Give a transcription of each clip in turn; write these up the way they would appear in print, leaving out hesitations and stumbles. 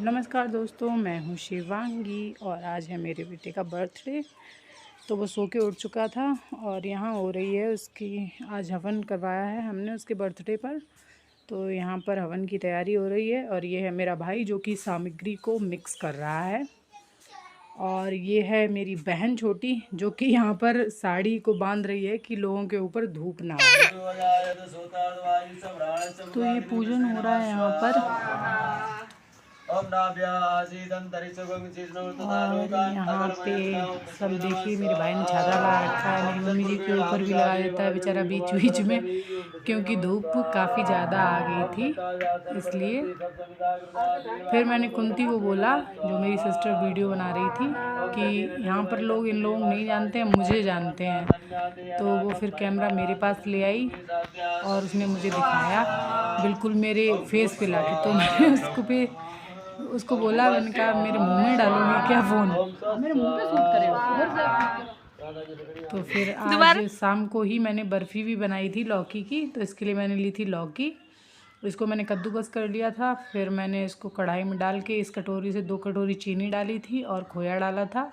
नमस्कार दोस्तों, मैं हूँ शिवांगी और आज है मेरे बेटे का बर्थडे। तो वो सो के उठ चुका था और यहाँ हो रही है उसकी, आज हवन करवाया है हमने उसके बर्थडे पर। तो यहाँ पर हवन की तैयारी हो रही है और ये है मेरा भाई जो कि सामग्री को मिक्स कर रहा है। और ये है मेरी बहन छोटी जो कि यहाँ पर साड़ी को बांध रही है कि लोगों के ऊपर धूप ना आए। तो ये पूजन हो रहा है यहाँ पर। और यहाँ पे सब देखिए, मेरे भाई ने छाता लगा रखा है, मेरी मम्मी जी के ऊपर भी लगा देता है बेचारा बीच बीच में, क्योंकि धूप काफ़ी ज़्यादा आ गई थी इसलिए। फिर मैंने कुंती को बोला, जो मेरी सिस्टर वीडियो बना रही थी, कि यहाँ पर लोग इन लोग नहीं जानते हैं, मुझे जानते हैं। तो वो फिर कैमरा मेरे पास ले आई और उसने मुझे दिखाया बिल्कुल मेरे फेस पे लाके। तो मैंने उसको बोला, मैंने कहा मेरे मुंह में डालोगी क्या फ़ोन, मेरे मुंह पे शूट करेगा। तो फिर आज शाम को ही मैंने बर्फ़ी भी बनाई थी लौकी की, तो इसके लिए मैंने ली थी लौकी। इसको मैंने कद्दूकस कर लिया था, फिर मैंने इसको कढ़ाई में डाल के इस कटोरी से 2 कटोरी चीनी डाली थी और खोया डाला था।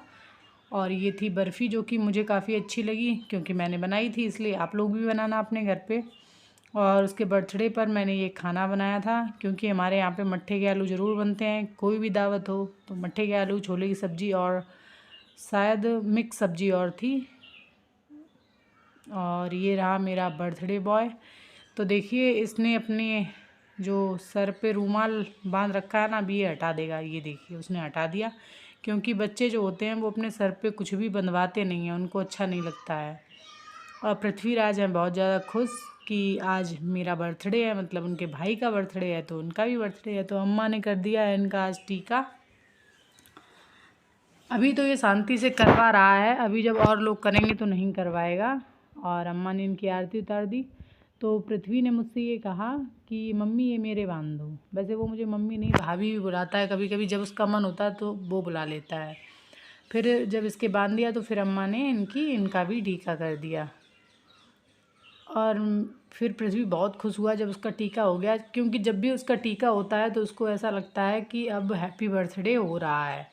और ये थी बर्फ़ी जो कि मुझे काफ़ी अच्छी लगी क्योंकि मैंने बनाई थी, इसलिए आप लोग भी बनाना अपने घर पे। और उसके बर्थडे पर मैंने ये खाना बनाया था क्योंकि हमारे यहाँ पे मट्ठे के आलू ज़रूर बनते हैं, कोई भी दावत हो तो मट्ठे के आलू, छोले की सब्ज़ी और शायद मिक्स सब्ज़ी और थी। और ये रहा मेरा बर्थडे बॉय। तो देखिए, इसने अपने जो सर पे रूमाल बांध रखा है ना, अभी ये हटा देगा। ये देखिए, उसने हटा दिया क्योंकि बच्चे जो होते हैं वो अपने सर पे कुछ भी बंधवाते नहीं हैं, उनको अच्छा नहीं लगता है। और पृथ्वीराज हैं बहुत ज़्यादा खुश कि आज मेरा बर्थडे है, मतलब उनके भाई का बर्थडे है तो उनका भी बर्थडे है। तो अम्मा ने कर दिया है इनका आज टीका। अभी तो ये शांति से करवा रहा है, अभी जब और लोग करेंगे तो नहीं करवाएगा। और अम्मा ने इनकी आरती उतार दी। तो पृथ्वी ने मुझसे ये कहा कि मम्मी ये मेरे बांध दो। वैसे वो मुझे मम्मी नहीं भाभी भी बुलाता है कभी कभी, जब उसका मन होता है तो वो बुला लेता है। फिर जब इसके बांध दिया तो फिर अम्मा ने इनका भी टीका कर दिया। और फिर पृथ्वी बहुत खुश हुआ जब उसका टीका हो गया, क्योंकि जब भी उसका टीका होता है तो उसको ऐसा लगता है कि अब हैप्पी बर्थडे हो रहा है।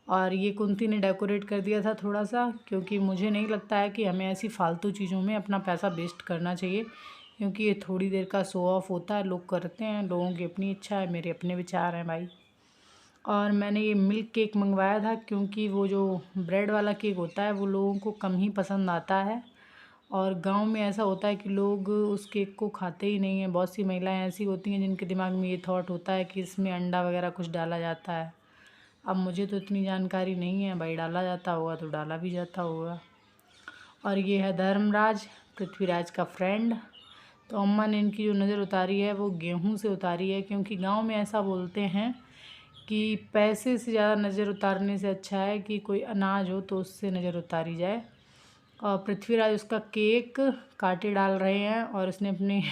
और ये कुंती ने डेकोरेट कर दिया था थोड़ा सा, क्योंकि मुझे नहीं लगता है कि हमें ऐसी फालतू चीज़ों में अपना पैसा वेस्ट करना चाहिए, क्योंकि ये थोड़ी देर का शो ऑफ होता है, लोग करते हैं, लोगों की अपनी इच्छा है, मेरे अपने विचार हैं भाई। और मैंने ये मिल्क केक मंगवाया था क्योंकि वो जो ब्रेड वाला केक होता है वो लोगों को कम ही पसंद आता है। और गांव में ऐसा होता है कि लोग उस केक को खाते ही नहीं हैं। बहुत सी महिलाएं ऐसी होती हैं जिनके दिमाग में ये थॉट होता है कि इसमें अंडा वगैरह कुछ डाला जाता है। अब मुझे तो इतनी जानकारी नहीं है भाई, डाला जाता होगा तो डाला भी जाता होगा। और ये है धर्मराज, पृथ्वीराज का फ्रेंड। तो अम्मा ने इनकी जो नज़र उतारी है वो गेहूं से उतारी है, क्योंकि गांव में ऐसा बोलते हैं कि पैसे से ज़्यादा नज़र उतारने से अच्छा है कि कोई अनाज हो तो उससे नज़र उतारी जाए। और पृथ्वीराज उसका केक काटे डाल रहे हैं और उसने अपने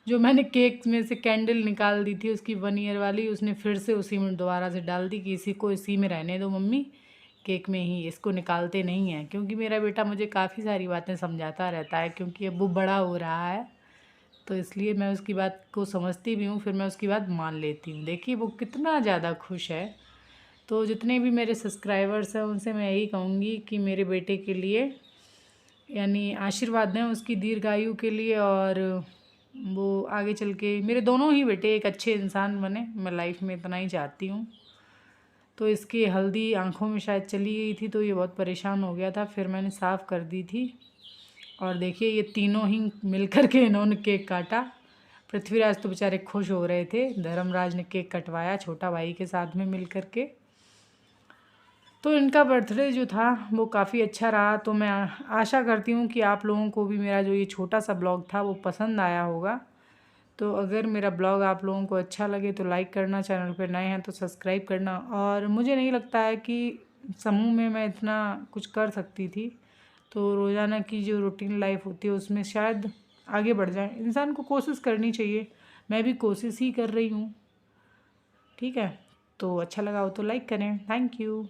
जो मैंने केक में से कैंडल निकाल दी थी उसकी 1 ईयर वाली, उसने फिर से उसी में दोबारा से डाल दी कि इसी को इसी में रहने दो मम्मी, केक में ही, इसको निकालते नहीं हैं। क्योंकि मेरा बेटा मुझे काफ़ी सारी बातें समझाता रहता है, क्योंकि अब वो बड़ा हो रहा है तो इसलिए मैं उसकी बात को समझती भी हूँ, फिर मैं उसकी बात मान लेती हूँ। देखिए वो कितना ज़्यादा खुश है। तो जितने भी मेरे सब्सक्राइबर्स हैं उनसे मैं यही कहूँगी कि मेरे बेटे के लिए यानी आशीर्वाद दें उसकी दीर्घायु के लिए, और वो आगे चल के मेरे दोनों ही बेटे एक अच्छे इंसान बने, मैं लाइफ में इतना ही चाहती हूँ। तो इसकी हल्दी आँखों में शायद चली गई थी तो ये बहुत परेशान हो गया था, फिर मैंने साफ़ कर दी थी। और देखिए ये तीनों ही मिल कर के इन्होंने केक काटा। पृथ्वीराज तो बेचारे खुश हो रहे थे, धर्मराज ने केक कटवाया छोटा भाई के साथ में मिल कर के। तो इनका बर्थडे जो था वो काफ़ी अच्छा रहा। तो मैं आशा करती हूँ कि आप लोगों को भी मेरा जो ये छोटा सा ब्लॉग था वो पसंद आया होगा। तो अगर मेरा ब्लॉग आप लोगों को अच्छा लगे तो लाइक करना, चैनल पर नए हैं तो सब्सक्राइब करना। और मुझे नहीं लगता है कि समूह में मैं इतना कुछ कर सकती थी, तो रोज़ाना की जो रूटीन लाइफ होती है उसमें शायद आगे बढ़ जाए। इंसान को कोशिश करनी चाहिए, मैं भी कोशिश ही कर रही हूँ। ठीक है, तो अच्छा लगा हो तो लाइक करें। Thank you.